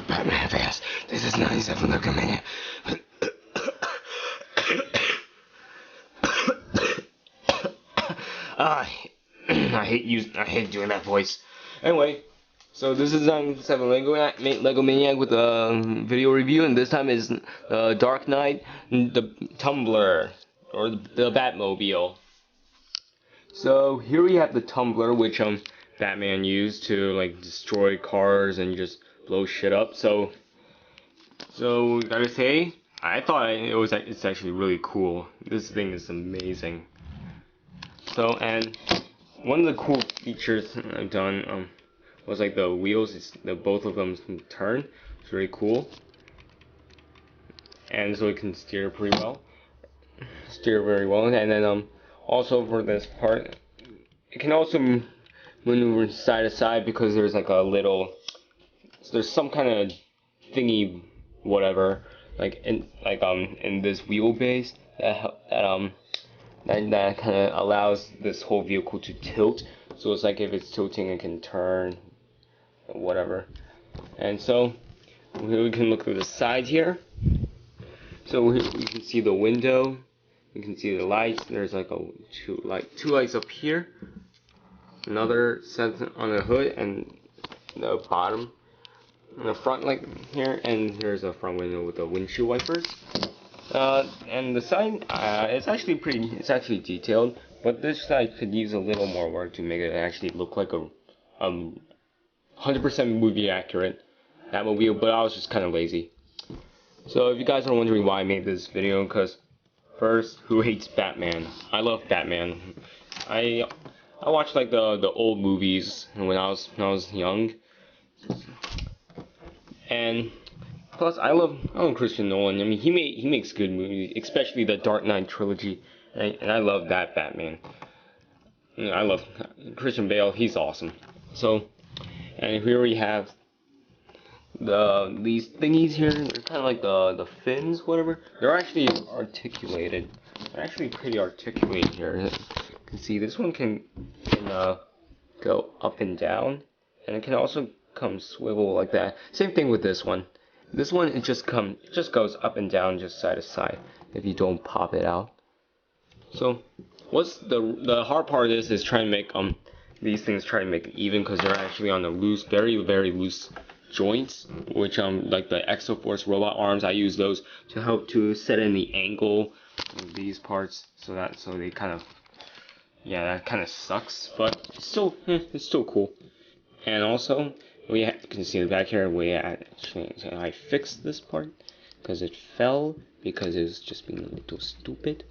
Batman fast. This is 97 Lego Man. I hate doing that voice. Anyway, so this is 97 Lego Maniac with a video review, and this time is Dark Knight, the Tumbler, or the Batmobile. So here we have the Tumbler, which Batman used to like destroy cars and just blow shit up. So gotta say, I thought it's actually really cool. This thing is amazing. So, and one of the cool features I've done was like the wheels. Both of them turn. It's really cool, and so it can steer very well. And then also for this part, it can also maneuver side to side because there's like there's some kind of thingy, whatever, in this wheelbase that kind of allows this whole vehicle to tilt. So it's like if it's tilting, it can turn, whatever. And so we can look at the side here. So here you can see the window. You can see the lights. There's like two lights up here. Another set on the hood and the bottom, and the front light here. And here's a front window with the windshield wipers. And the side, it's actually detailed, but this side could use a little more work to make it actually look like a 100% movie accurate Batmobile. But I was just kind of lazy. So if you guys are wondering why I made this video, because first, who hates Batman? I love Batman. I watched like the old movies when I was young, and plus I love Christian Nolan. I mean, he makes good movies, especially the Dark Knight trilogy, and I love that Batman. I love Christian Bale. He's awesome. So, and here we have these thingies here. They're kind of like the fins, whatever. They're actually articulated. They're actually pretty articulated here. You can see this one can go up and down, and it can also come swivel like that. Same thing with this one. This one it just goes up and down, just side to side, if you don't pop it out. So what's the hard part of this is trying to make these things try to make it even, because they're actually on the loose, very loose joints, which like the Exoforce robot arms, I use those to help to set in the angle of these parts, so they kind of, yeah, that kind of sucks, but it's still cool. And also you can see the back here, I fixed this part because it fell because it was just being a little stupid.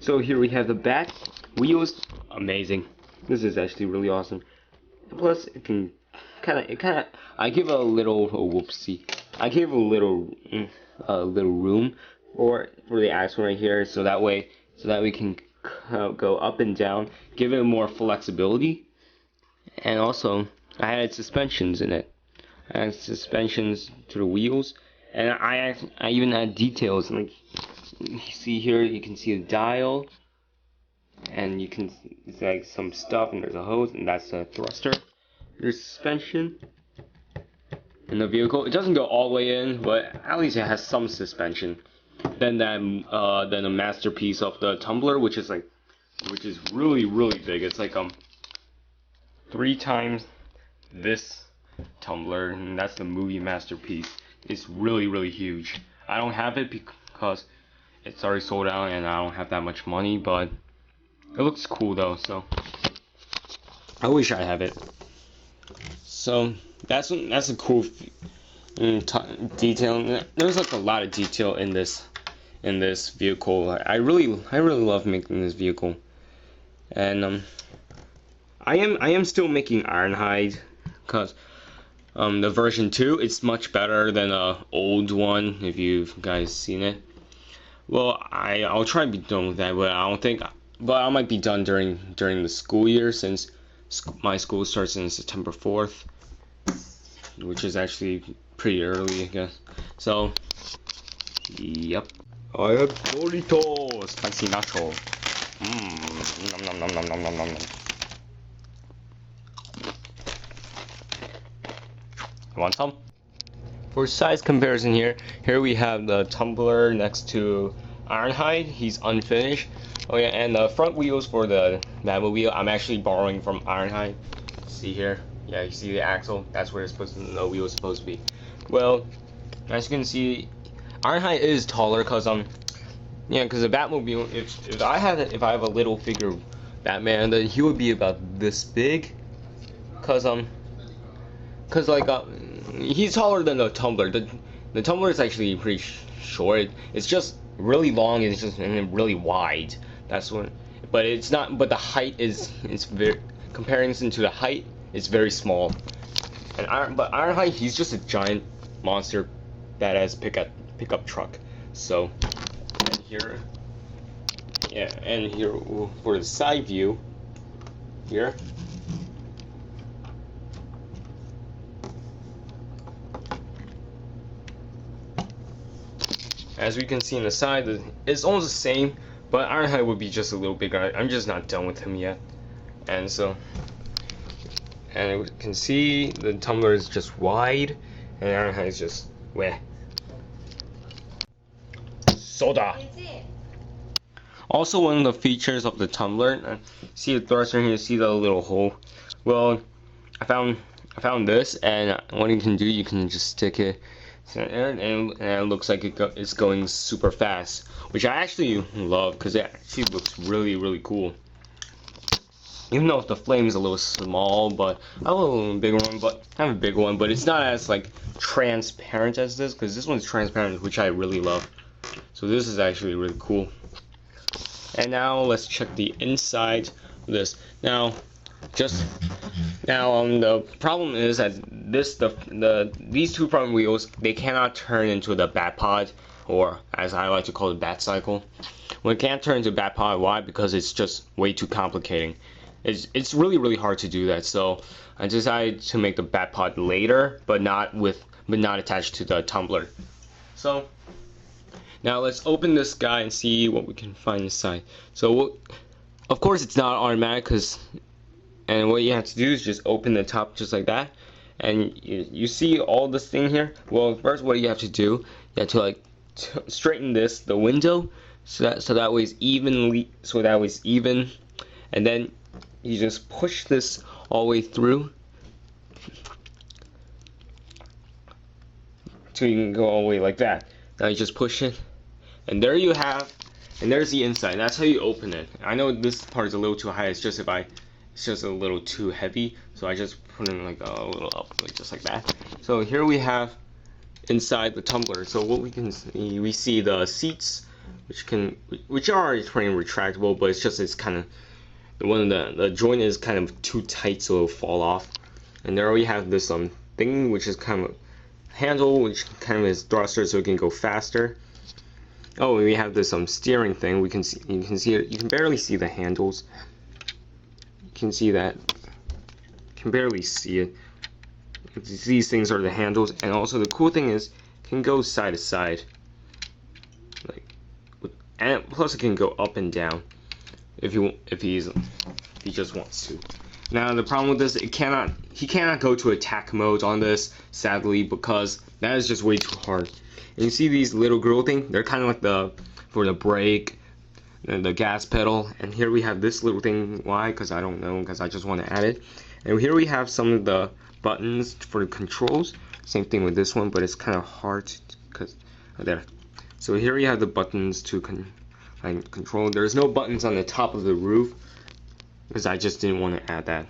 So here we have the back wheels. Amazing. This is actually really awesome. Plus, it can I give a little whoopsie. I gave a little room for the axle right here, so that we can go up and down, give it more flexibility. And also, I added suspensions in it. I added suspensions to the wheels, and I even add details. Like you see here, you can see a dial, and you can it's like some stuff, and there's a hose, and that's a thruster. There's suspension in the vehicle. It doesn't go all the way in, but at least it has some suspension. Then a masterpiece of the Tumbler, which is really big. It's like 3 times this Tumbler, and that's the movie masterpiece. It's really huge. I don't have it because it's already sold out, and I don't have that much money, but it looks cool though, so I wish I have it. So that's a cool detail. There's like a lot of detail in this vehicle. I really love making this vehicle, and I am still making Ironhide because the version 2, it's much better than the old one, if you've guys seen it. Well, I'll try to be done with that, but I might be done during the school year, since my school starts on September 4th, which is actually pretty early, I guess. So, yep. I have Doritos, spicy nacho. Nom nom nom nom nom nom nom nom. Want some? For size comparison here we have the Tumbler next to Ironhide. He's unfinished. Oh yeah, and the front wheels for the Batmobile, I'm actually borrowing from Ironhide. See here? Yeah, you see the axle? That's where the wheel is supposed to be. Well, as you can see, Ironhide is taller because yeah, because the Batmobile, if I have a little figure Batman, then he would be about this big. Cause like he's taller than the Tumbler. The Tumbler is actually pretty short. It's just really long and it's just really wide. That's what. But it's not. But the height is very comparison to the height. It's very small. And Ironhide, he's just a giant monster that has pickup truck. So and here, yeah, and here for the side view here. As we can see on the side, it's almost the same, but Ironhide would be just a little bigger. I'm just not done with him yet. And so, and you can see the Tumbler is just wide, and Ironhide is just weh. Soda! Also, one of the features of the Tumbler, see the thruster here, see the little hole? Well, I found this, and what you can do, you can just stick it and it looks like it's going super fast, which I actually love because it actually looks really cool. Even though the flame is a little small, but I have a little bigger one, but I have a big one, but it's not as like transparent as this, because this one's transparent, which I really love. So this is actually really cool. And now let's check the inside of this. Now the problem is that these two front wheels, they cannot turn into the Batpod, or as I like to call it, Batcycle. Well, it can't turn into Batpod. Why? Because it's just way too complicating. It's really hard to do that. So I decided to make the Batpod later, but not attached to the Tumbler. So now let's open this guy and see what we can find inside. So of course it's not automatic, and what you have to do is just open the top just like that, and you see all this thing here. Well, first what you have to do, you have to like straighten the window so that way it's even, and then you just push this all the way through so you can go all the way like that. Now you just push it, and there you have, and there's the inside. That's how you open it. I know this part is a little too high. It's just it's just a little too heavy, so I just put it like a little up, like just like that. So here we have inside the Tumbler. So what we can see, we see the seats, which are pretty retractable, but it's kind of the joint is kind of too tight, so it'll fall off. And there we have this thing, which is kind of a handle, which kind of is thruster, so it can go faster. Oh, and we have this steering thing. You can see it. You can barely see the handles. You can see that. You can barely see it. These things are the handles, and also the cool thing is it can go side to side, and plus it can go up and down if he just wants to. Now the problem with this, he cannot go to attack mode on this, sadly, because that is just way too hard. And you see these little grill thing? They're kind of like for the brake and the gas pedal. And here we have this little thing. Why? Because I don't know, because I just want to add it. And here we have some of the buttons for the controls. Same thing with this one, but it's kind of hard because there. So here we have the buttons to control. There's no buttons on the top of the roof because I just didn't want to add that.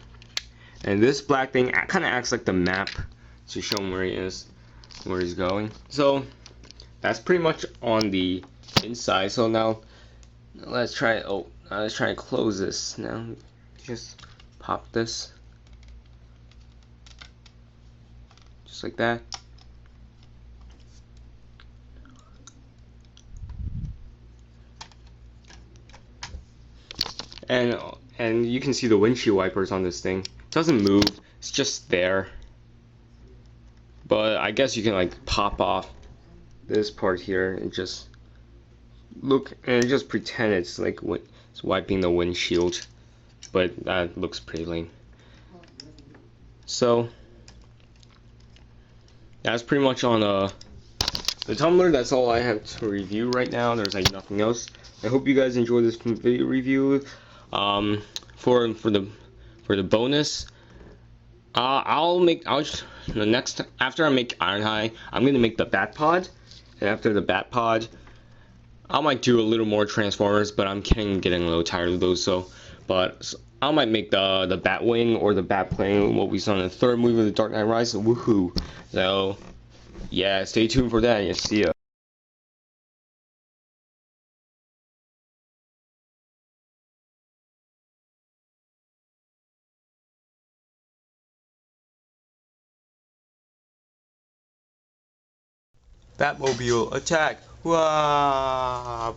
And this black thing kind of acts like the map to show him where he is, where he's going. So that's pretty much on the inside. So now let's try. Let's try and close this. Now just pop this, just like that. And you can see the windshield wipers on this thing. It doesn't move. It's just there. But I guess you can like pop off this part here and just look and just pretend it's like it's wiping the windshield. But that looks pretty lame. So that's pretty much on the Tumbler. That's all I have to review right now. There's like nothing else. I hope you guys enjoyed this video review. For the bonus, the next after I make Ironhide, I'm gonna make the Batpod, and after the Batpod, I might do a little more Transformers, but I'm getting a little tired of those. But I might make the Batwing or the Batplane, what we saw in the third movie of the Dark Knight Rises. Woohoo! So yeah, stay tuned for that. Yeah, see ya. Batmobile attack! Wah!